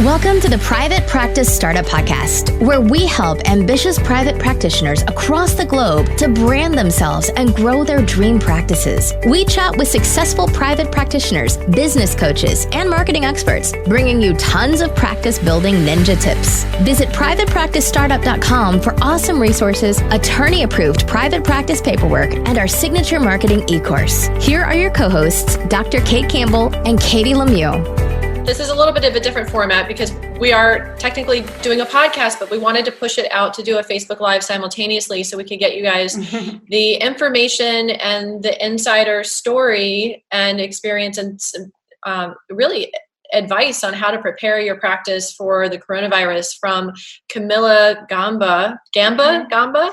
Welcome to the Private Practice Startup Podcast, where we help ambitious private practitioners across the globe to brand themselves and grow their dream practices. We chat with successful private practitioners, business coaches, and marketing experts, bringing you tons of practice building ninja tips. Visit privatepracticestartup.com for awesome resources, attorney-approved private practice paperwork, and our signature marketing e-course. Here are your co-hosts, Dr. Kate Campbell and Katie Lemieux. This is a little bit of a different format because we are technically doing a podcast, but we wanted to push it out to do a Facebook Live simultaneously so we could get you guys the information and the insider story and experience and really advice on how to prepare your practice for the coronavirus from Camilla Gamba. Gamba?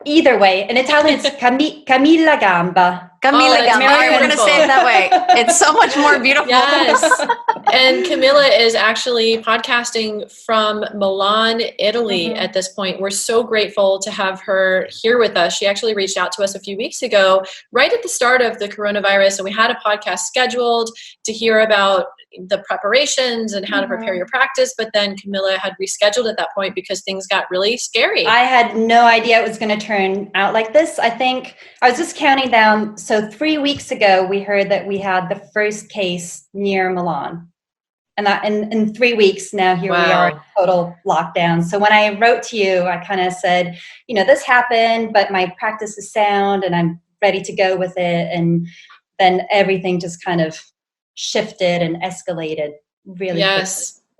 Either way, in Italian it's Camilla Gamba. Camilla Gamba. We're going to say it that way. It's so much more beautiful. Yes. And Camilla is actually podcasting from Milan, Italy at this point. We're so grateful to have her here with us. She actually reached out to us a few weeks ago, right at the start of the coronavirus. And we had a podcast scheduled to hear about the preparations and how to prepare your practice. But then Camilla had rescheduled at that point because things got really scary. I had no idea it was going to turn out like this. I think I was just counting down. So 3 weeks ago, we heard that we had the first case near Milan. And that in 3 weeks now, here we are in total lockdown. So when I wrote to you, I kind of said, this happened, but my practice is sound and I'm ready to go with it. And then everything just kind of shifted and escalated really quickly.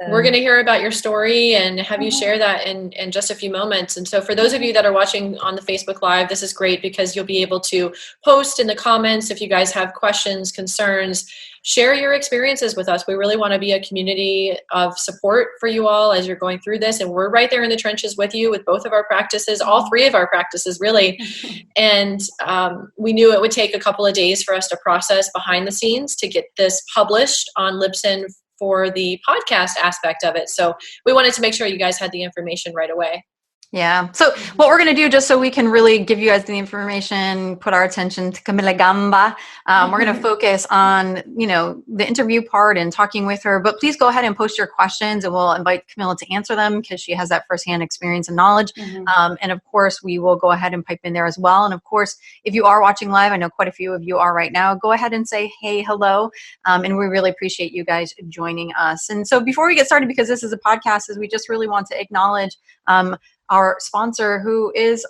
So we're going to hear about your story and have you share that in just a few moments. And so for those of you that are watching on the Facebook Live, this is great because you'll be able to post in the comments if you guys have questions, concerns, share your experiences with us. We really want to be a community of support for you all as you're going through this. And we're right there in the trenches with you with both of our practices, all three of our practices really. And we knew it would take a couple of days for us to process behind the scenes to get this published on Libsyn for the podcast aspect of it. So we wanted to make sure you guys had the information right away. Yeah. So what we're going to do, just so we can really give you guys the information, put our attention to Camilla Gamba, we're going to focus on, the interview part and talking with her, but please go ahead and post your questions and we'll invite Camilla to answer them because she has that firsthand experience and knowledge. And of course, we will go ahead and pipe in there as well. And of course, if you are watching live, I know quite a few of you are right now, go ahead and say, hey, hello. And we really appreciate you guys joining us. And so before we get started, because this is a podcast, we just really want to acknowledge our sponsor who is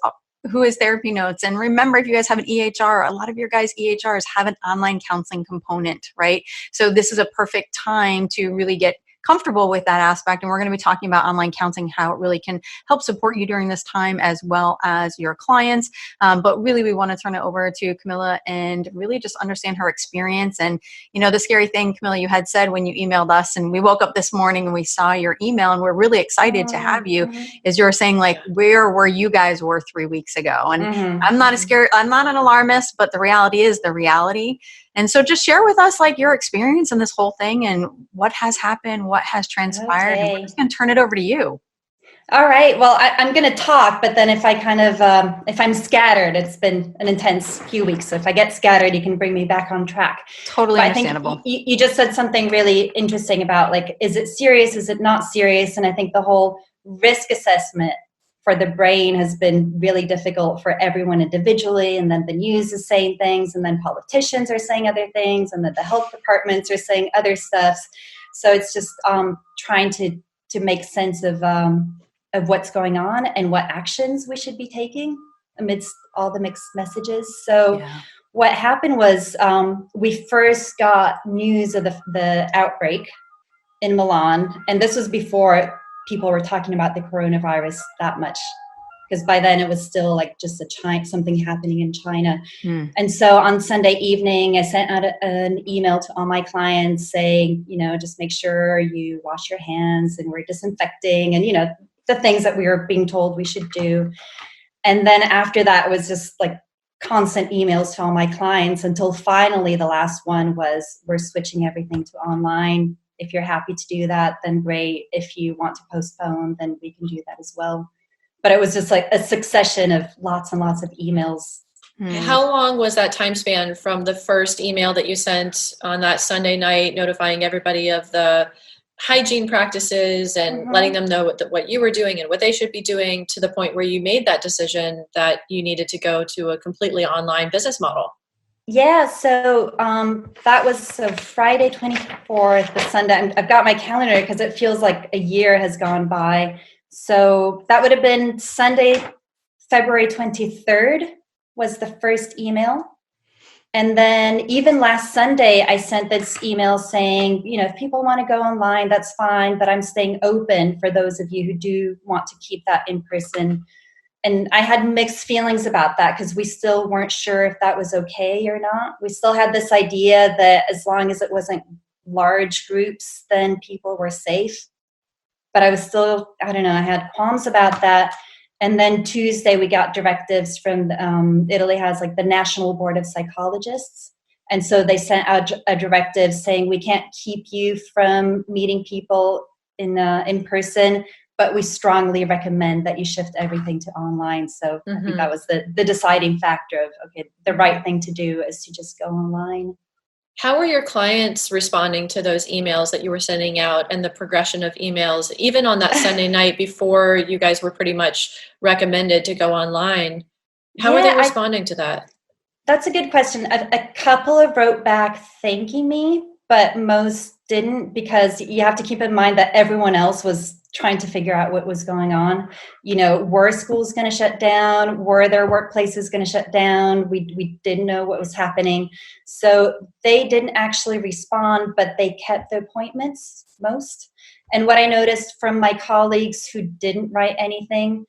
Therapy Notes. And remember, if you guys have an EHR, a lot of your guys' EHRs have an online counseling component, right? So this is a perfect time to really get comfortable with that aspect. And we're going to be talking about online counseling, how it really can help support you during this time as well as your clients. But really, we want to turn it over to Camilla and really just understand her experience. And, the scary thing, Camilla, you had said when you emailed us and we woke up this morning and we saw your email and we're really excited to have you, is you're saying where were you guys 3 weeks ago? And I'm not an alarmist, but the reality is the reality. And so just share with us your experience in this whole thing and what has happened, what has transpired. Okay. And we're just going to turn it over to you. All right. Well, I'm going to talk, but then if I if I'm scattered, it's been an intense few weeks. So if I get scattered, you can bring me back on track. Totally understandable. I think you just said something really interesting about is it serious? Is it not serious? And I think the whole risk assessment for the brain has been really difficult for everyone individually. And then the news is saying things, and then politicians are saying other things, and then the health departments are saying other stuff. So it's just trying to make sense of what's going on and what actions we should be taking amidst all the mixed messages. So what happened was we first got news of the outbreak in Milan. And this was before people were talking about the coronavirus that much, because by then it was still just something happening in China. And so on Sunday evening, I sent out an email to all my clients saying, just make sure you wash your hands and we're disinfecting and, the things that we were being told we should do. And then after that, it was just constant emails to all my clients until finally the last one was, we're switching everything to online. If you're happy to do that, then great. If you want to postpone, then we can do that as well. But it was just a succession of lots and lots of emails. How long was that time span from the first email that you sent on that Sunday night notifying everybody of the hygiene practices and letting them know what you were doing and what they should be doing, to the point where you made that decision that you needed to go to a completely online business model? Yeah, so that was Friday 24th, the Sunday. I've got my calendar because it feels like a year has gone by. So that would have been Sunday, February 23rd was the first email. And then even last Sunday, I sent this email saying, if people want to go online, that's fine, but I'm staying open for those of you who do want to keep that in person. And I had mixed feelings about that because we still weren't sure if that was okay or not. We still had this idea that as long as it wasn't large groups, then people were safe. But I was still, I don't know, I had qualms about that. And then Tuesday, we got directives from Italy has like the National Board of Psychologists. And so they sent out a directive saying we can't keep you from meeting people in person, but we strongly recommend that you shift everything to online. So I think that was the deciding factor of, okay, the right thing to do is to just go online. How were your clients responding to those emails that you were sending out and the progression of emails, even on that Sunday night before you guys were pretty much recommended to go online? How were they responding to that? That's a good question. A couple of wrote back thanking me, but most didn't, because you have to keep in mind that everyone else was trying to figure out what was going on. Were schools going to shut down? Were their workplaces going to shut down? We didn't know what was happening. So they didn't actually respond, but they kept the appointments most. And what I noticed from my colleagues who didn't write anything,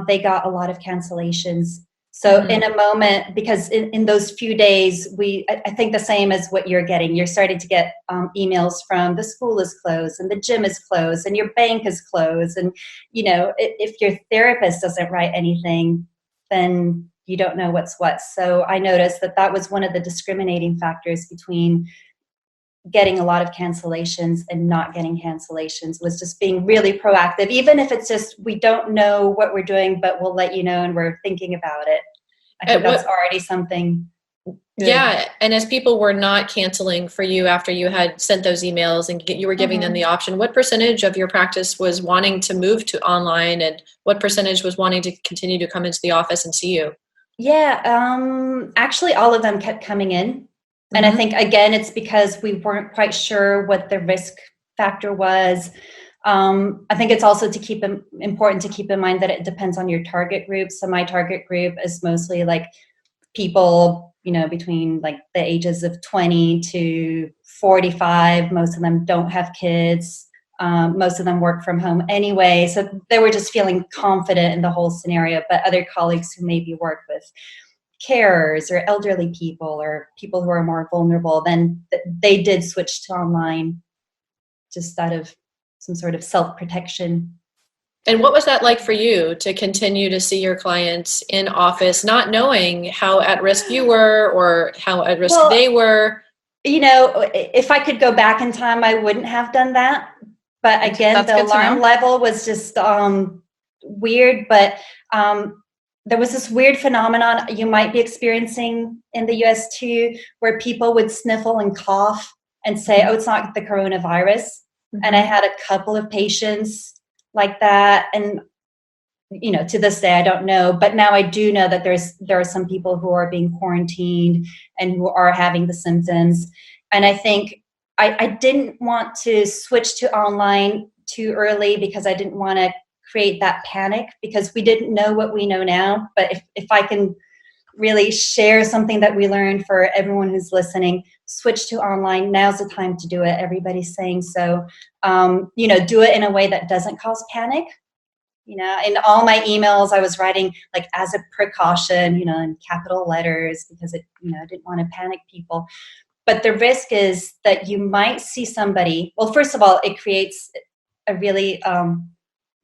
they got a lot of cancellations. So in a moment, because in those few days, I think the same as what you're getting, you're starting to get emails from the school is closed and the gym is closed and your bank is closed. And, if your therapist doesn't write anything, then you don't know what's what. So I noticed that was one of the discriminating factors between getting a lot of cancellations and not getting cancellations, was just being really proactive. Even if it's just, we don't know what we're doing, but we'll let you know and we're thinking about it. I think that's already something good. Yeah. And as people were not canceling for you after you had sent those emails and you were giving them the option, what percentage of your practice was wanting to move to online, and what percentage was wanting to continue to come into the office and see you? Yeah. Actually, all of them kept coming in. And I think, again, it's because we weren't quite sure what the risk factor was. I think it's also important to keep in mind that it depends on your target group. So my target group is mostly like people, between like the ages of 20 to 45. Most of them don't have kids. Most of them work from home anyway. So they were just feeling confident in the whole scenario. But other colleagues who maybe work with carers or elderly people or people who are more vulnerable, then they did switch to online just out of some sort of self-protection. And what was that like for you to continue to see your clients in office, not knowing how at risk you were or how at risk they were? If I could go back in time, I wouldn't have done that. But again, the alarm level was just weird. But there was this weird phenomenon you might be experiencing in the US too, where people would sniffle and cough and say, oh, it's not the coronavirus. And I had a couple of patients like that. And, to this day, I don't know. But now I do know that there are some people who are being quarantined and who are having the symptoms. And I think I didn't want to switch to online too early because I didn't want to create that panic, because we didn't know what we know now. But if I can really share something that we learned for everyone who's listening, switch to online. Now's the time to do it. Everybody's saying so. Do it in a way that doesn't cause panic. In all my emails, I was writing like as a precaution, in capital letters, because I didn't want to panic people. But the risk is that you might see somebody. Well, first of all, it creates a really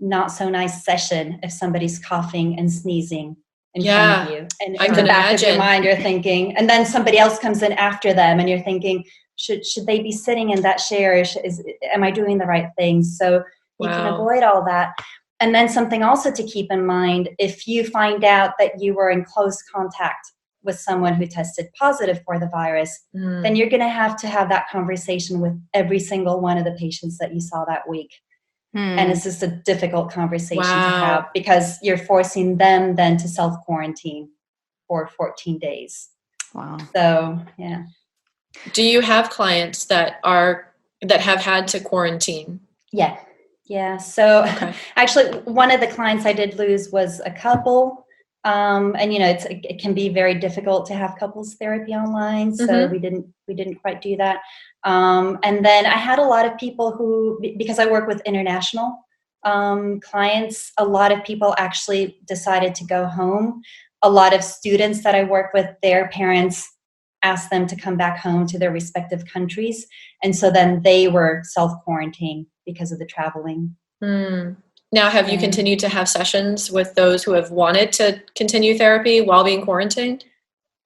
not so nice session if somebody's coughing and sneezing in front of you. And in the back of your mind, you're thinking, and then somebody else comes in after them and you're thinking, should they be sitting in that chair? Am I doing the right thing? So you can avoid all that. And then something also to keep in mind, if you find out that you were in close contact with someone who tested positive for the virus, then you're going to have that conversation with every single one of the patients that you saw that week. And it's just a difficult conversation to have, because you're forcing them then to self-quarantine for 14 days. Wow. So, yeah. Do you have clients that have had to quarantine? Yeah. So actually, one of the clients I did lose was a couple. And it can be very difficult to have couples therapy online. So we didn't quite do that. And then I had a lot of people who, because I work with international clients, a lot of people actually decided to go home. A lot of students that I work with, their parents asked them to come back home to their respective countries. And so then they were self-quarantining because of the traveling. Now, have you continued to have sessions with those who have wanted to continue therapy while being quarantined?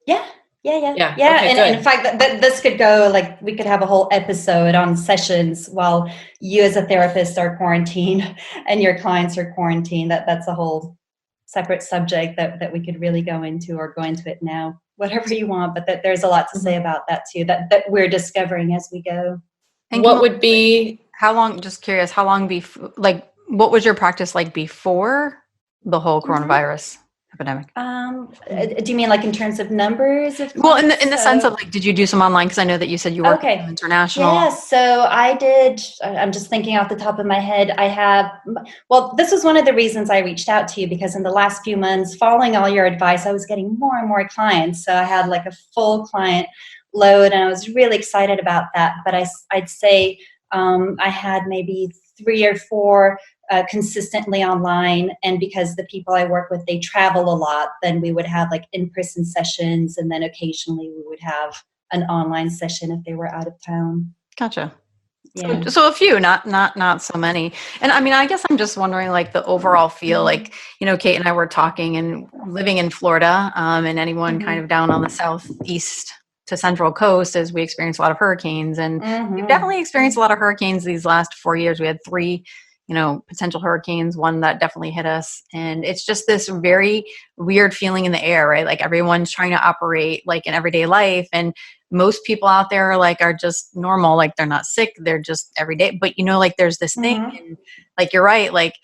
Yeah. Okay, and in fact, this could go, like, we could have a whole episode on sessions while you as a therapist are quarantined and your clients are quarantined. That's a whole separate subject that we could really go into, or go into it now, whatever you want. But there's a lot to say about that too, that we're discovering as we go. And what would be, how long, just curious, how long before, like, what was your practice like before the whole coronavirus epidemic? Do you mean like in terms of numbers? Well, in the sense of, like, did you do some online? Because I know that you said you worked with international. Yeah, so I did. I'm just thinking off the top of my head. This was one of the reasons I reached out to you, because in the last few months, following all your advice, I was getting more and more clients. So I had like a full client load, and I was really excited about that. But I'd say I had maybe 3 or 4 consistently online. And because the people I work with, they travel a lot, then we would have like in-person sessions, and then occasionally we would have an online session if they were out of town. Gotcha. Yeah. So a few, not so many. And I mean, I guess I'm just wondering, like, the overall feel, like, Kate and I were talking, and living in Florida, and anyone kind of down on the southeast to central coast, as we experience a lot of hurricanes, and we've definitely experienced a lot of hurricanes these last 4 years. We had 3 potential hurricanes, one that definitely hit us. And it's just this very weird feeling in the air, right? Like, everyone's trying to operate like in everyday life. And most people out there are just normal. Like, they're not sick. They're just everyday. But, like, there's this thing, and like, you're right. Like,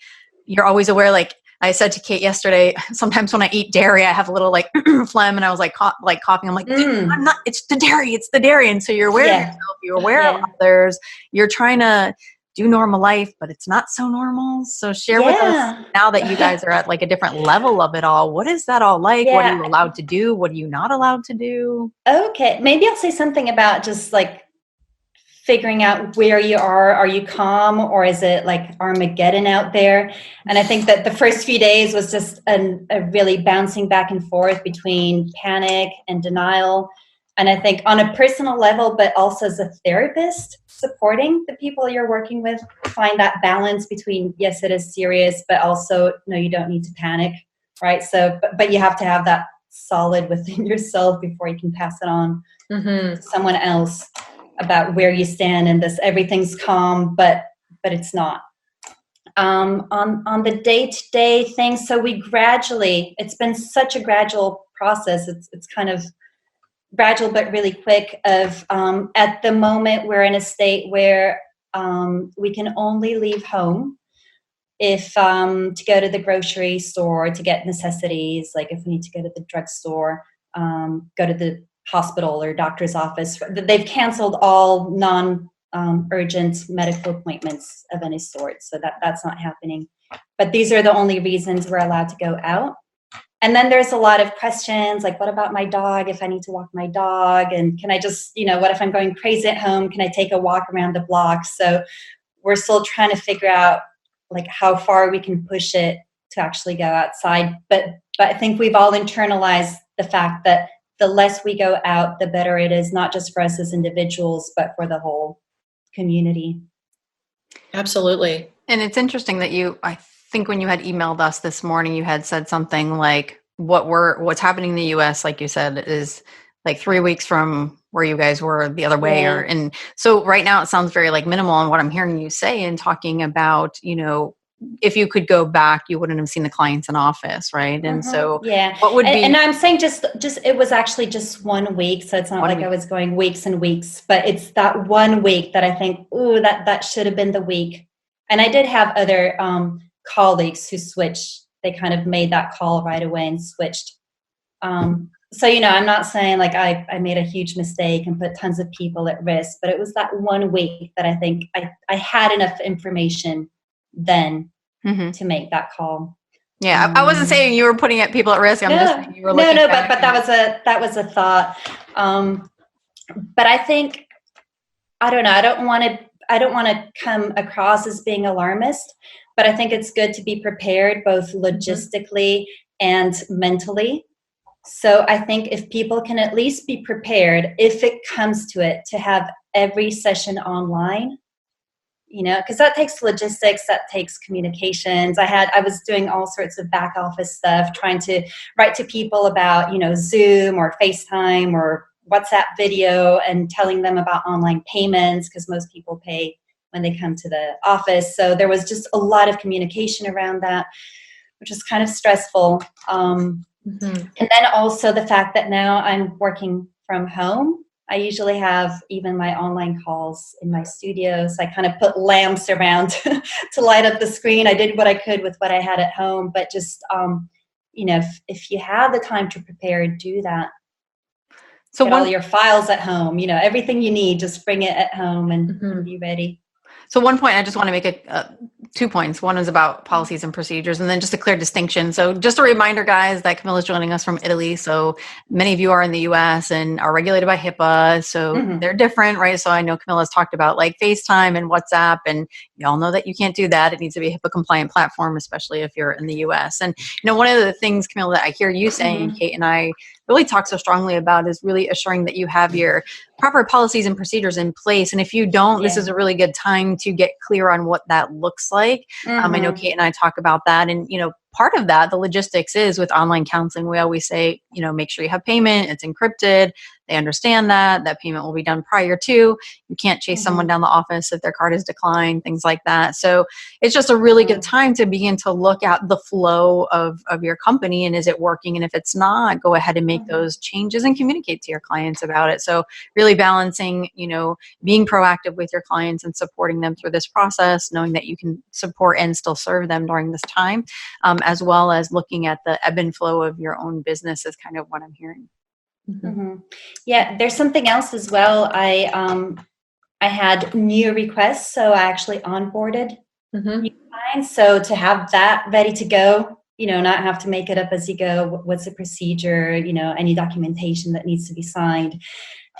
you're always aware, like, I said to Kate yesterday, sometimes when I eat dairy, I have a little like phlegm, and I was like coughing. I'm like, I'm not, it's the dairy. And so you're aware of yourself, you're aware of others, you're trying to do normal life, but it's not so normal. So share with us, now that you guys are at like a different level of it all, what is that all like? What are you allowed to do? What are you not allowed to do? Okay. Maybe I'll say something about just like figuring out where you are. Are you calm, or is it like Armageddon out there? And I think that the first few days was just a really bouncing back and forth between panic and denial. And I think on a personal level, but also as a therapist, supporting the people you're working with, find that balance between, yes, it is serious, but also, no, you don't need to panic, right? So, but you have to have that solid within yourself before you can pass it on to someone else about where you stand in this. Everything's calm, but it's not. On the day-to-day things, so we gradually, it's been such a gradual process. It's kind of gradual but really quick of at the moment we're in a state where we can only leave home if to go to the grocery store to get necessities, like if we need to go to the drugstore, go to the hospital or doctor's office. They've canceled all non-urgent medical appointments of any sort, so that's not happening. But these are the only reasons we're allowed to go out. And then there's a lot of questions like, what about my dog? If I need to walk my dog, and can I just, what if I'm going crazy at home? Can I take a walk around the block? So we're still trying to figure out like how far we can push it to actually go outside. But I think we've all internalized the fact that the less we go out, the better it is, not just for us as individuals, but for the whole community. Absolutely. And it's interesting that I think when you had emailed us this morning, you had said something like, what's happening in the US, like you said, is like 3 weeks from where you guys were the other way. And so right now it sounds very like minimal. And what I'm hearing you say and talking about, if you could go back, you wouldn't have seen the clients in office, right? And so what would be... And I'm saying just it was actually just 1 week. So it's not like I was going weeks and weeks, but it's that 1 week that I think, ooh, that should have been the week. And I did have other colleagues who switched. They kind of made that call right away and switched. So, I'm not saying like I made a huge mistake and put tons of people at risk, but it was that 1 week that I think I had enough information then to make that call. Yeah, I wasn't saying you were putting people at risk. I'm just saying you were looking back. But that was a thought. But I think, I don't know. I don't want to come across as being alarmist, but I think it's good to be prepared both logistically and mentally. So I think if people can at least be prepared, if it comes to it, to have every session online, because that takes logistics, that takes communications. I was doing all sorts of back office stuff, trying to write to people about, Zoom or FaceTime or WhatsApp video and telling them about online payments, because most people pay when they come to the office. So there was just a lot of communication around that, which is kind of stressful. And then also the fact that now I'm working from home. I usually have even my online calls in my studio. So I kind of put lamps around to light up the screen. I did what I could with what I had at home, but just, if you have the time to prepare, do that. So get all your files at home, everything you need, just bring it at home and be ready. So one point, I just want to make 2 points. One is about policies and procedures, and then just a clear distinction. So just a reminder, guys, that Camilla's joining us from Italy. So many of you are in the US and are regulated by HIPAA. So they're different, right? So I know Camilla's talked about like FaceTime and WhatsApp, and you all know that you can't do that. It needs to be a HIPAA compliant platform, especially if you're in the US. And, one of the things, Camilla, that I hear you saying, Kate and I really talk so strongly about is really assuring that you have your proper policies and procedures in place. And if you don't, this is a really good time to get clear on what that looks like. I know Kate and I talk about that. And, part of that, the logistics is with online counseling, we always say, make sure you have payment, it's encrypted. They understand that payment will be done prior to. You can't chase someone down the office if their card is declined, things like that. So it's just a really good time to begin to look at the flow of your company, and is it working? And if it's not, go ahead and make those changes and communicate to your clients about it. So really balancing, being proactive with your clients and supporting them through this process, knowing that you can support and still serve them during this time, as well as looking at the ebb and flow of your own business is kind of what I'm hearing. Yeah, there's something else as well. I had new requests, so I actually onboarded new clients. So to have that ready to go, not have to make it up as you go. What's the procedure? Any documentation that needs to be signed,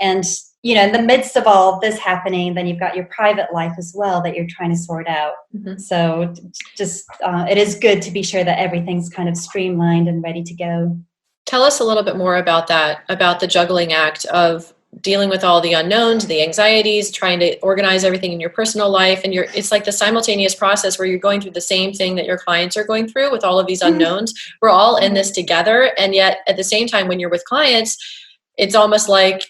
and in the midst of all this happening, then you've got your private life as well that you're trying to sort out. So just it is good to be sure that everything's kind of streamlined and ready to go. Tell us a little bit more about that, about the juggling act of dealing with all the unknowns, the anxieties, trying to organize everything in your personal life. And it's like the simultaneous process where you're going through the same thing that your clients are going through with all of these unknowns. We're all in this together. And yet at the same time, when you're with clients, it's almost like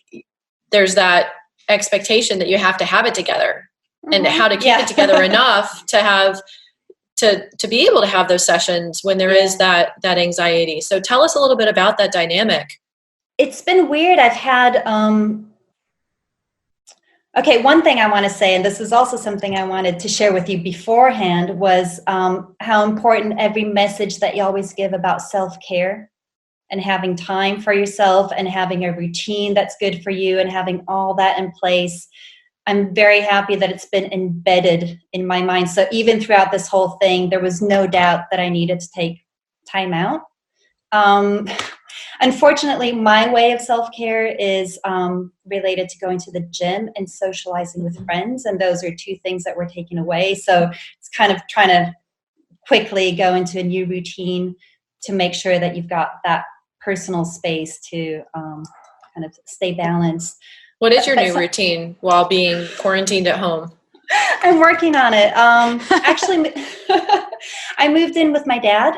there's that expectation that you have to have it together and how to keep it together enough to have to be able to have those sessions when there is that anxiety. So tell us a little bit about that dynamic. It's been weird. I've had, one thing I want to say, and this is also something I wanted to share with you beforehand, was how important every message that you always give about self-care and having time for yourself and having a routine that's good for you and having all that in place. I'm very happy that it's been embedded in my mind. So even throughout this whole thing, there was no doubt that I needed to take time out. Unfortunately, my way of self-care is related to going to the gym and socializing with friends. And those are two things that were taken away. So it's kind of trying to quickly go into a new routine to make sure that you've got that personal space to kind of stay balanced. What is your new routine while being quarantined at home? I'm working on it. Actually, I moved in with my dad,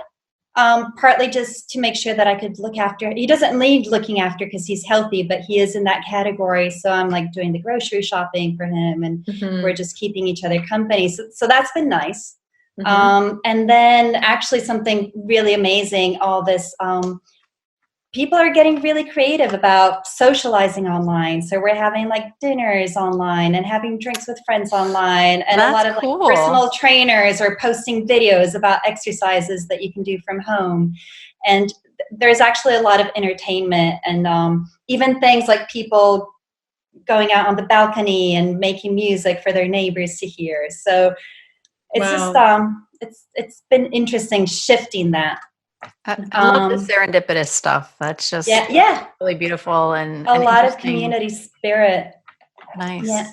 partly just to make sure that I could look after. He doesn't need looking after because he's healthy, but he is in that category. So I'm like doing the grocery shopping for him, and we're just keeping each other company. So that's been nice. And then actually something really amazing, all this, people are getting really creative about socializing online. So we're having like dinners online and having drinks with friends online. And That's a lot of cool. like personal trainers are posting videos about exercises that you can do from home. And there's actually a lot of entertainment and even things like people going out on the balcony and making music for their neighbors to hear. So it's just, it's been interesting shifting that. I love the serendipitous stuff. That's just really beautiful and a lot of community spirit. Nice. Yeah.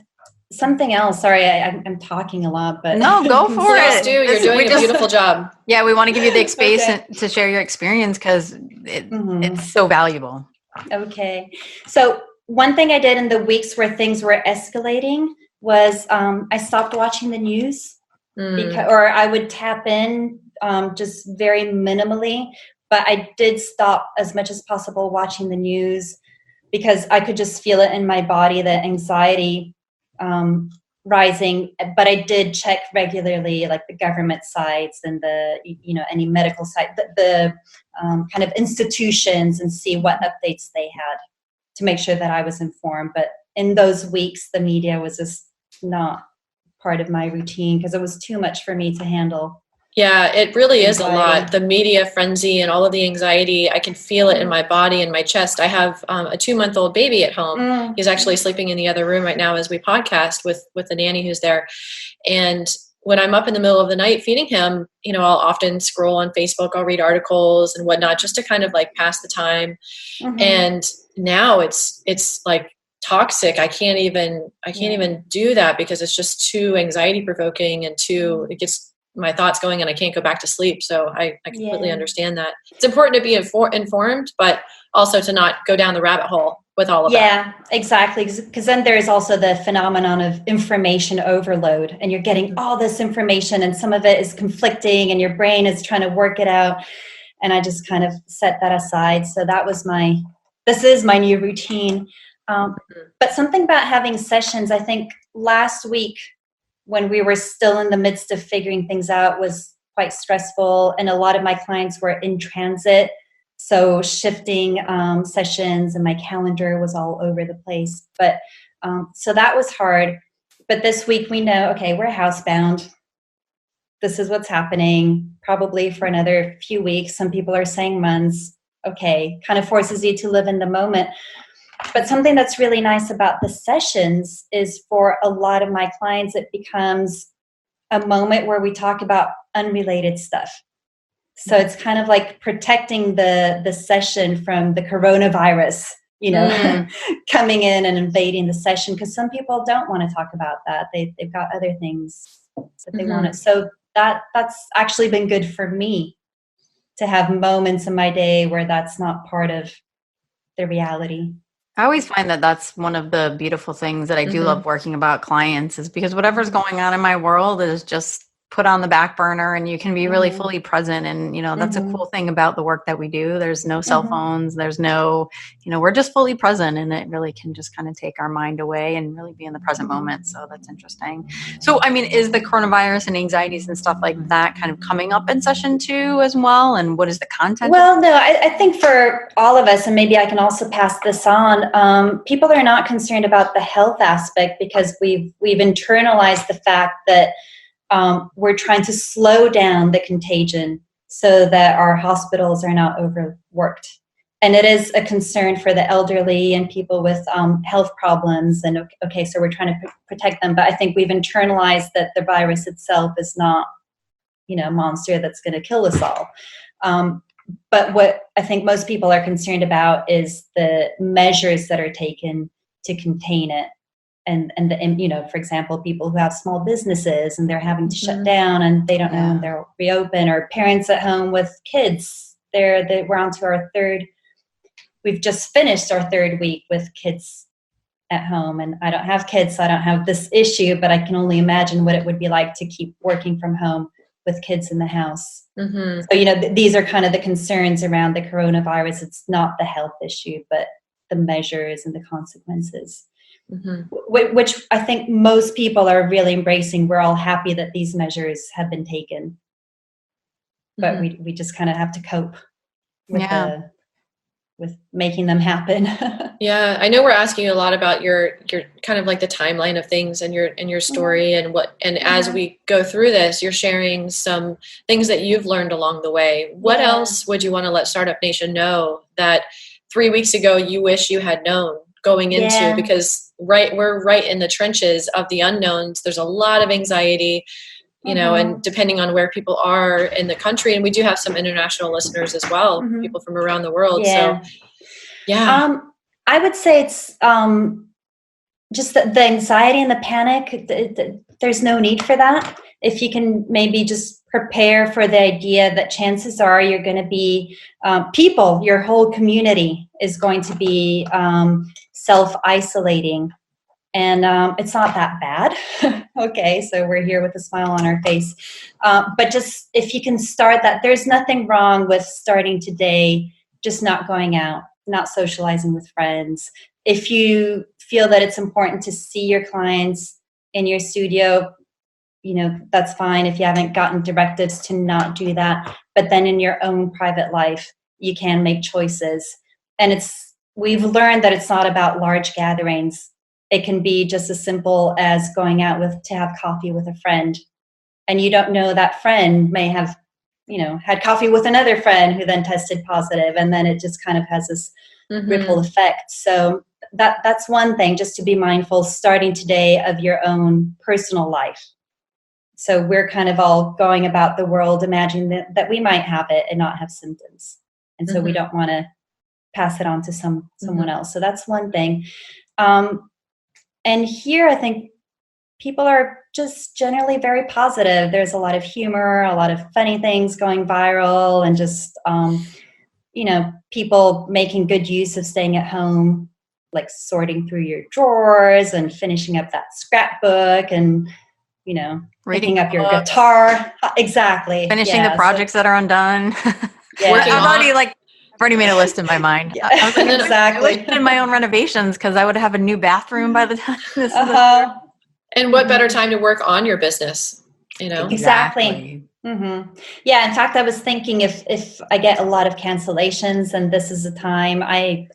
Something else. Sorry, I'm talking a lot, but no, go for it. You're doing a beautiful job. Yeah, we want to give you the space to share your experience because it's so valuable. Okay. So one thing I did in the weeks where things were escalating was I stopped watching the news or I would tap in just very minimally, but I did stop as much as possible watching the news because I could just feel it in my body, the anxiety rising. But I did check regularly, like the government sites and the, any medical site, the kind of institutions, and see what updates they had to make sure that I was informed. But in those weeks, the media was just not part of my routine because it was too much for me to handle. Yeah, it really is a lot. The media frenzy and all of the anxiety, I can feel it in my body and my chest. I have a 2-month-old baby at home. He's actually sleeping in the other room right now as we podcast with the nanny who's there. And when I'm up in the middle of the night feeding him, I'll often scroll on Facebook. I'll read articles and whatnot just to kind of like pass the time. And now it's like toxic. I can't even do that because it's just too anxiety provoking and it gets my thoughts going and I can't go back to sleep. So I completely understand that. It's important to be informed, but also to not go down the rabbit hole with all of that. Yeah, exactly. Because then there's also the phenomenon of information overload, and you're getting all this information and some of it is conflicting and your brain is trying to work it out. And I just kind of set that aside. So this is my new routine. But something about having sessions, I think last week, when we were still in the midst of figuring things out, was quite stressful. And a lot of my clients were in transit. So shifting sessions and my calendar was all over the place. But so that was hard. But this week we know, okay, we're housebound. This is what's happening probably for another few weeks. Some people are saying months. Okay, kind of forces you to live in the moment. But something that's really nice about the sessions is for a lot of my clients, it becomes a moment where we talk about unrelated stuff. So it's kind of like protecting the session from the coronavirus, coming in and invading the session, because some people don't want to talk about that. They've got other things that they want to. So that's actually been good for me to have moments in my day where that's not part of the reality. I always find that that's one of the beautiful things that I do love working about clients, is because whatever's going on in my world is just put on the back burner and you can be really fully present. And, that's a cool thing about the work that we do. There's no cell phones, there's no, we're just fully present, and it really can just kind of take our mind away and really be in the present moment. So that's interesting. So, is the coronavirus and anxieties and stuff like that kind of coming up in session 2 as well? And what is the content? Well, no, I think for all of us, and maybe I can also pass this on, people are not concerned about the health aspect because we've internalized the fact that we're trying to slow down the contagion so that our hospitals are not overworked. And it is a concern for the elderly and people with health problems. And okay, so we're trying to protect them. But I think we've internalized that the virus itself is not, a monster that's going to kill us all. But what I think most people are concerned about is the measures that are taken to contain it. And for example, people who have small businesses and they're having to shut down and they don't know when they'll reopen, or parents at home with kids. We're on to we've just finished our 3rd week with kids at home, and I don't have kids, so I don't have this issue, but I can only imagine what it would be like to keep working from home with kids in the house. So, these are kind of the concerns around the coronavirus. It's not the health issue, but the measures and the consequences. which I think most people are really embracing. We're all happy that these measures have been taken, but we just kind of have to cope with making them happen. Yeah, I know we're asking you a lot about your kind of like the timeline of things and your story and as we go through this, you're sharing some things that you've learned along the way. What else would you want to let Startup Nation know that 3 weeks ago you wish you had known going into? Because we're right in the trenches of the unknowns. There's a lot of anxiety, you know, and depending on where people are in the country, and we do have some international listeners as well, people from around the world. So, I would say it's just the anxiety and the panic. There's no need for that. If you can maybe just prepare for the idea that chances are you're going to be your whole community is going to be self-isolating. And it's not that bad. Okay, so we're here with a smile on our face. But just if you can start that, there's nothing wrong with starting today, just not going out, not socializing with friends. If you feel that it's important to see your clients in your studio, you know, that's fine if you haven't gotten directives to not do that. But then in your own private life, you can make choices. And we've learned that it's not about large gatherings. It can be just as simple as going out to have coffee with a friend. And you don't know that friend may have, you know, had coffee with another friend who then tested positive. And then it just kind of has this ripple effect. So that's one thing, just to be mindful starting today of your own personal life. So we're kind of all going about the world imagining that we might have it and not have symptoms. And so we don't want to pass it on to someone else. So that's one thing. And here, I think people are just generally very positive. There's a lot of humor, a lot of funny things going viral, and just, you know, people making good use of staying at home, like sorting through your drawers and finishing up that scrapbook and, you know, picking up your guitar. Exactly. Finishing the projects that are undone. I've already made a list in my mind. Exactly. I did my own renovations because I would have a new bathroom by the time this is And what better time to work on your business, you know? Exactly. Yeah. In fact, I was thinking if I get a lot of cancellations and this is a time I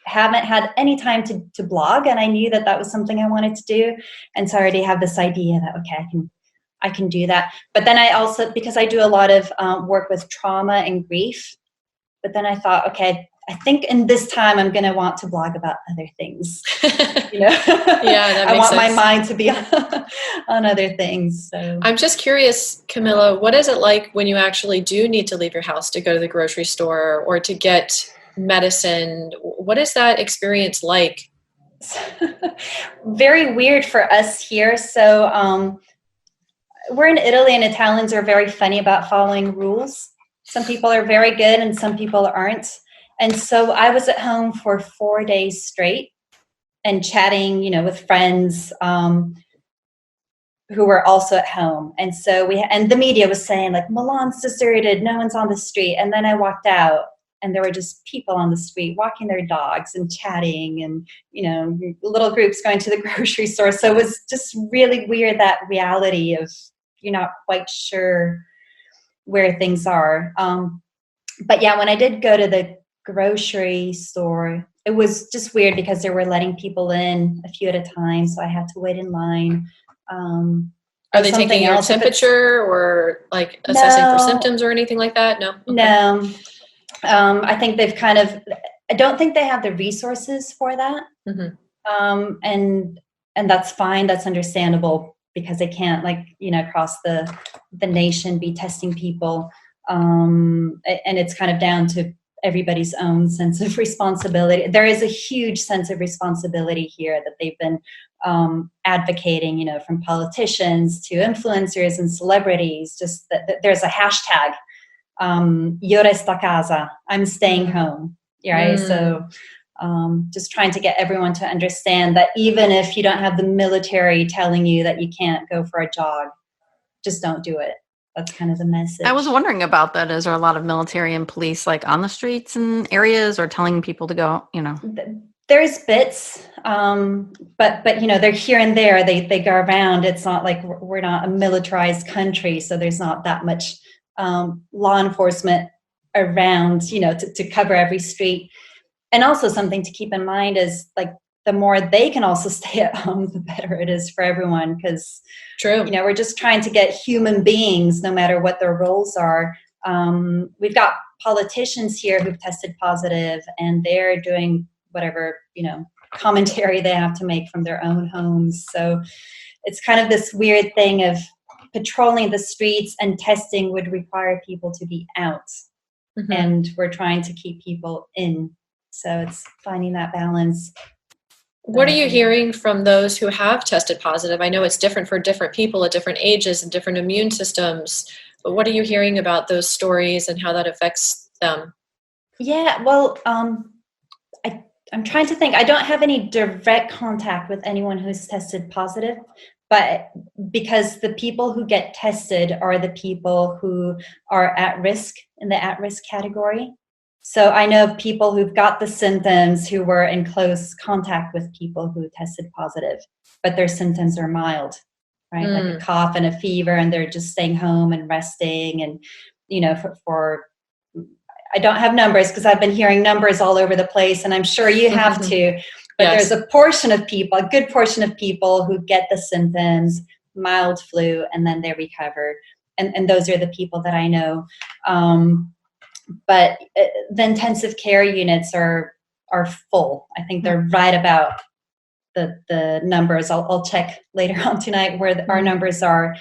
haven't had any time to blog, and I knew that was something I wanted to do. And so I already have this idea that, okay, I can do that. But then I also, because I do a lot of work with trauma and grief, but then I thought, okay, I think in this time I'm going to want to blog about other things. You know, that I makes want sense. my mind to be on other things. So I'm just curious, Camilla, what is it like when you actually do need to leave your house to go to the grocery store or to get medicine? What is that experience like? Very weird for us here. So we're in Italy, and Italians are very funny about following rules. Some people are very good and some people aren't. And so I was at home for 4 days straight and chatting, you know, with friends who were also at home. And so and the media was saying like, Milan's deserted, no one's on the street. And then I walked out and there were just people on the street walking their dogs and chatting and, you know, little groups going to the grocery store. So it was just really weird, that reality of you're not quite sure where things are. But yeah, when I did go to the grocery store, it was just weird because they were letting people in a few at a time. So I had to wait in line. Are they taking your temperature or like assessing for symptoms or anything like that? No. Okay. No. I think they've I don't think they have the resources for that. And that's fine. That's understandable because they can't, like, you know, across the nation be testing people. And it's kind of down to everybody's own sense of responsibility. There is a huge sense of responsibility here that they've been advocating, you know, from politicians to influencers and celebrities. Just that there's a hashtag, Io resto a casa, I'm staying home. Right. So just trying to get everyone to understand that even if you don't have the military telling you that you can't go for a jog, just don't do it. That's kind of the message. I was wondering about that. Is there a lot of military and police like on the streets and areas or telling people to go, you know? There's bits, but they're here and there. They go around. It's not like we're not a militarized country, so there's not that much law enforcement around, to cover every street. And also something to keep in mind is like the more they can also stay at home, the better it is for everyone. Because True. We're just trying to get human beings, no matter what their roles are. We've got politicians here who've tested positive, and they're doing whatever, commentary they have to make from their own homes. So it's kind of this weird thing of patrolling the streets and testing would require people to be out. Mm-hmm. And we're trying to keep people in. So it's finding that balance. What are you hearing from those who have tested positive? I know it's different for different people at different ages and different immune systems, but what are you hearing about those stories and how that affects them? Yeah, well, I'm trying to think. I don't have any direct contact with anyone who's tested positive, but because the people who get tested are the people who are at risk, in the at-risk category. So I know of people who've got the symptoms who were in close contact with people who tested positive, but their symptoms are mild, right? Like a cough and a fever, and they're just staying home and resting. And, for I don't have numbers because I've been hearing numbers all over the place, and I'm sure you have to. But yes, there's a good portion of people who get the symptoms, mild flu, and then they recover. And those are the people that I know. But the intensive care units are full. I think they're right about the numbers. I'll check later on tonight where our numbers are.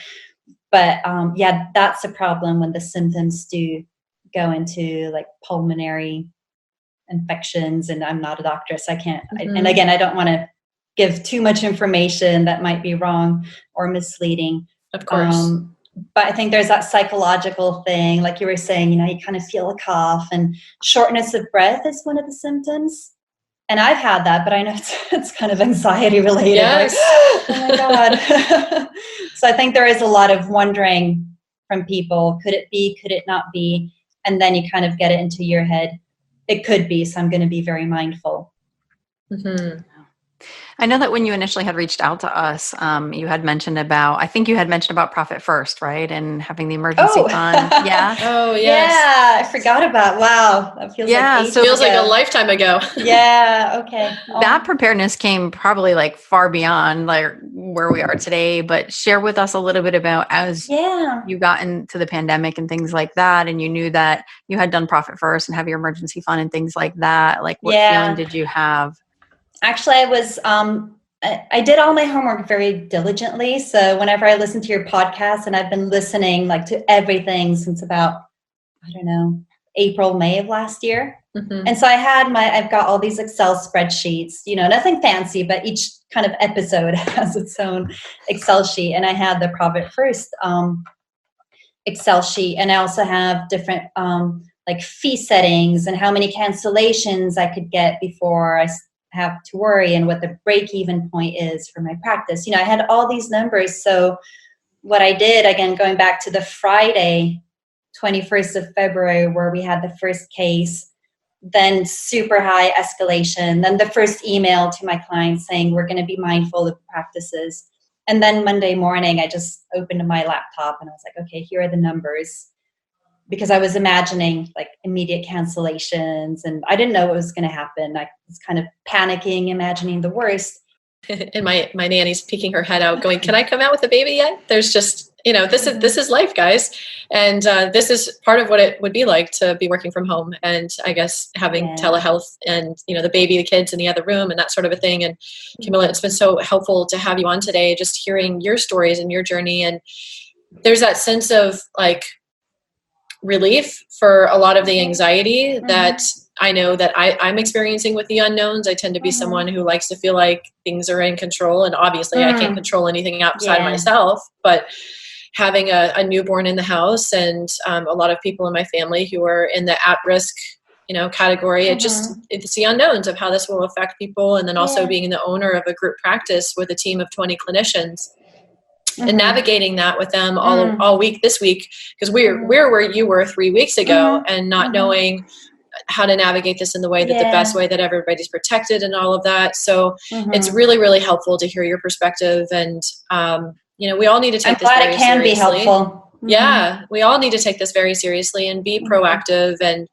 But that's a problem when the symptoms do go into like pulmonary infections. And I'm not a doctor, so I can't. And again, I don't want to give too much information that might be wrong or misleading. Of course. But I think there's that psychological thing, like you were saying, you kind of feel a cough, and shortness of breath is one of the symptoms. And I've had that, but I know it's kind of anxiety related. Yes. Like, oh my God. So I think there is a lot of wondering from people, could it be, could it not be? And then you kind of get it into your head. It could be, so I'm going to be very mindful. Mm-hmm. I know that when you initially had reached out to us, you had mentioned about Profit First, right? And having the emergency fund. Yeah. Oh, yes. Yeah. I forgot about, wow. That feels like a lifetime ago. Yeah. Okay. That preparedness came probably like far beyond like where we are today, but share with us a little bit about as you got into the pandemic and things like that, and you knew that you had done Profit First and have your emergency fund and things like that. Like what feeling did you have? Actually, I was, I did all my homework very diligently. So whenever I listen to your podcast, and I've been listening like to everything since about, April, May of last year. Mm-hmm. And so I've got all these Excel spreadsheets, nothing fancy, but each kind of episode has its own Excel sheet. And I had the Profit First Excel sheet. And I also have different like fee settings and how many cancellations I could get before I have to worry, and what the break-even point is for my practice. I had all these numbers. So what I did, again, going back to the Friday, 21st of February, where we had the first case, then super high escalation, then the first email to my clients saying, we're going to be mindful of practices. And then Monday morning, I just opened my laptop and I was like, okay, here are the numbers. Because I was imagining like immediate cancellations, and I didn't know what was going to happen. I was kind of panicking, imagining the worst. And my nanny's peeking her head out going, can I come out with a baby yet? There's just, this is life, guys. And this is part of what it would be like to be working from home. And I guess having telehealth and, the baby, the kids in the other room and that sort of a thing. And Camilla, it's been so helpful to have you on today, just hearing your stories and your journey. And there's that sense of like, relief for a lot of the anxiety that I know that I'm experiencing with the unknowns. I tend to be someone who likes to feel like things are in control, and obviously I can't control anything outside myself, but having a newborn in the house and a lot of people in my family who are in the at-risk category, it's the unknowns of how this will affect people. And then also being the owner of a group practice with a team of 20 clinicians. And navigating that with them all week this week, because we're where you were 3 weeks ago, and not knowing how to navigate this in the way that the best way that everybody's protected and all of that. So it's Mm-hmm. really, really helpful to hear your perspective. And, we all need to take I'm glad it can be helpful. Mm-hmm. Yeah, we all need to take this very seriously and be proactive and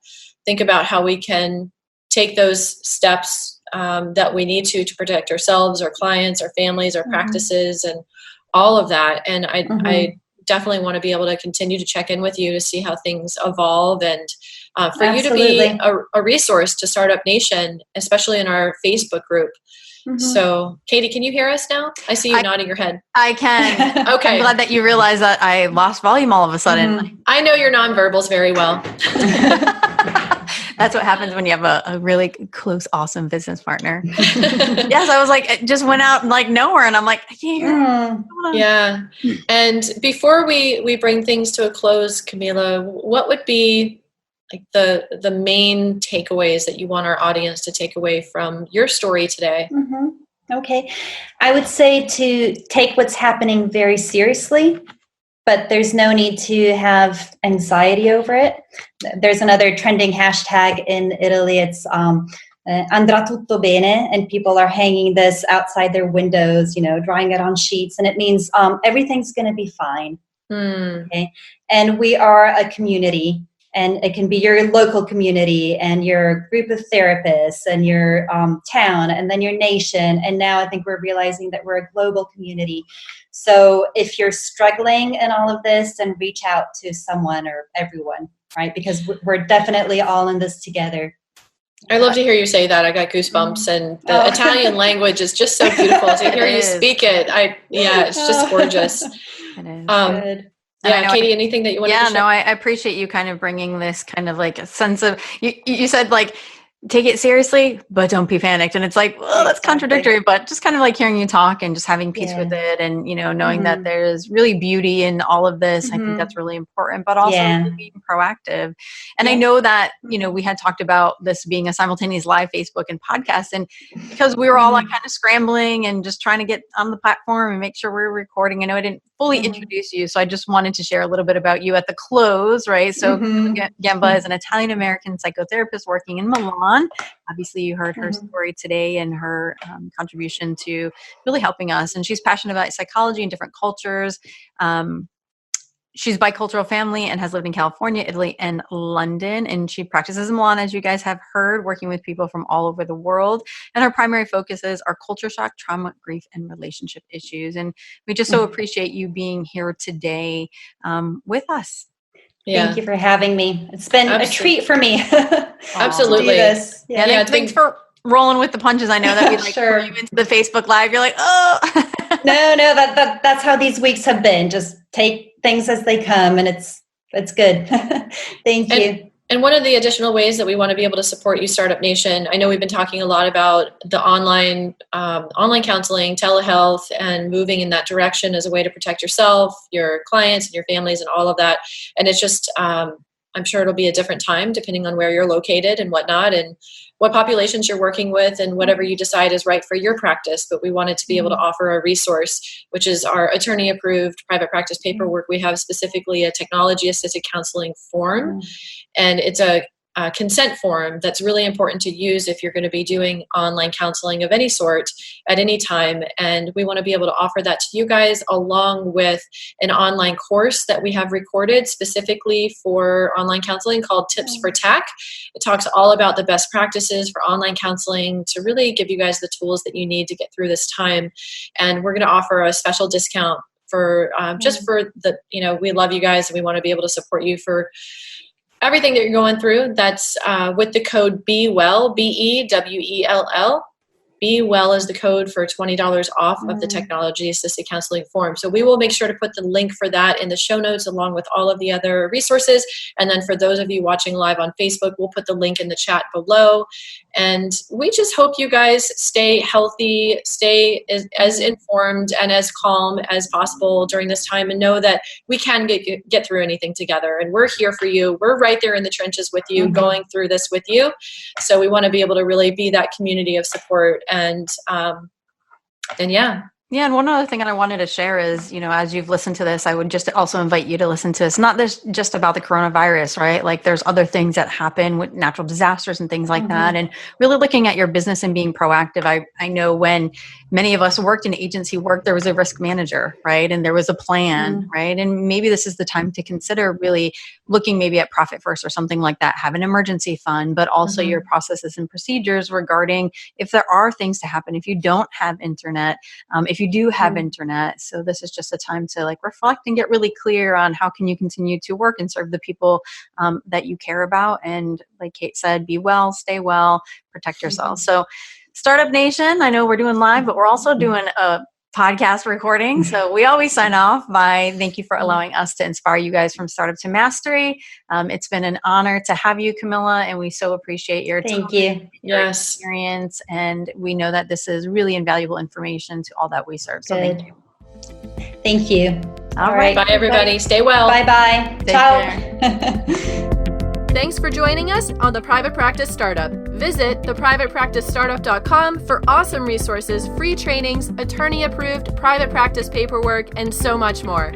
think about how we can take those steps that we need to protect ourselves, our clients, our families, our practices, and all of that. And I definitely want to be able to continue to check in with you to see how things evolve, and for Absolutely. you to be a resource to Startup Nation, especially in our Facebook group. So, Katie, can you hear us now? I see you nodding your head. I can. Okay. I'm glad that you realized that I lost volume all of a sudden. I know your nonverbals very well. That's what happens when you have a really close, awesome business partner. Yes, I was like, it just went out like nowhere, and I'm like, I can't hear. Yeah. And before we bring things to a close, Camilla, what would be like the main takeaways that you want our audience to take away from your story today? Okay. I would say to take what's happening very seriously, but there's no need to have anxiety over it. There's another trending hashtag in Italy. It's andrà tutto bene, and people are hanging this outside their windows, drawing it on sheets, and it means everything's going to be fine. Okay. And we are a community. And it can be your local community and your group of therapists and your town and then your nation. And now I think we're realizing that we're a global community. So if you're struggling in all of this, then reach out to someone or everyone, right? Because we're definitely all in this together. I love to hear you say that. I got goosebumps, and the Italian language is just so beautiful to hear you speak it. It's just gorgeous. It is. Good. Yeah, Katie, anything that you want to share? No, I appreciate you kind of bringing this kind of like a sense of, you said like, take it seriously, but don't be panicked. And it's like, well, that's contradictory, but just kind of like hearing you talk and just having peace with it. And, knowing that there's really beauty in all of this. I think that's really important, but also really being proactive. And I know that, we had talked about this being a simultaneous live Facebook and podcast. And because we were all like kind of scrambling and just trying to get on the platform and make sure we were recording, I know I didn't fully introduce you. So I just wanted to share a little bit about you at the close, right? So Gamba is an Italian-American psychotherapist working in Milan. Obviously, you heard her story today and her contribution to really helping us. And she's passionate about psychology and different cultures. She's bicultural family and has lived in California, Italy, and London. And she practices in Milan, as you guys have heard, working with people from all over the world. And her primary focuses are culture shock, trauma, grief, and relationship issues. And we just so appreciate you being here today with us. Yeah. Thank you for having me. It's been a treat for me. Absolutely. To do this. Thanks for rolling with the punches. I know that we pull you into the Facebook Live. You're like, oh. No, that's how these weeks have been. Just take things as they come, and it's good. Thank you. And one of the additional ways that we want to be able to support you, Startup Nation, I know we've been talking a lot about the online counseling, telehealth, and moving in that direction as a way to protect yourself, your clients, and your families, and all of that. And it's just, I'm sure it'll be a different time depending on where you're located and whatnot, and what populations you're working with, and whatever you decide is right for your practice. But we wanted to be able to offer a resource, which is our attorney-approved private practice paperwork. We have specifically a technology-assisted counseling form, and it's a consent form that's really important to use if you're going to be doing online counseling of any sort at any time. And we want to be able to offer that to you guys, along with an online course that we have recorded specifically for online counseling called Tips for Tack. It talks all about the best practices for online counseling to really give you guys the tools that you need to get through this time. And we're going to offer a special discount for just for the, we love you guys, and we want to be able to support you for everything that you're going through. That's with the code BEWELL, BEWELL. BeWell is the code for $20 off of the technology assisted counseling form. So we will make sure to put the link for that in the show notes, along with all of the other resources. And then for those of you watching live on Facebook, we'll put the link in the chat below. And we just hope you guys stay healthy, stay as informed and as calm as possible during this time, and know that we can get through anything together. And we're here for you. We're right there in the trenches with you, going through this with you. So we want to be able to really be that community of support. And yeah, Yeah, and one other thing that I wanted to share is, as you've listened to this, I would just also invite you to listen to this. Not this just about the coronavirus, right? Like there's other things that happen with natural disasters and things like that. And really looking at your business and being proactive. I know when many of us worked in agency work, there was a risk manager, right? And there was a plan, right? And maybe this is the time to consider really looking maybe at Profit First or something like that. Have an emergency fund, but also your processes and procedures regarding if there are things to happen, if you don't have internet, if you do have internet. So this is just a time to like reflect and get really clear on how can you continue to work and serve the people that you care about. And like Kate said, be well, stay well, protect yourself. So Startup Nation, I know we're doing live, but we're also doing a podcast recording. So we always sign off by thank you for allowing us to inspire you guys from startup to mastery. It's been an honor to have you, Camilla, and we so appreciate your time, your experience. And we know that this is really invaluable information to all that we serve. So thank you. Thank you. All right. Bye, everybody. Stay well. Bye-bye. Ciao. Thanks for joining us on The Private Practice Startup. Visit theprivatepracticestartup.com for awesome resources, free trainings, attorney-approved private practice paperwork, and so much more.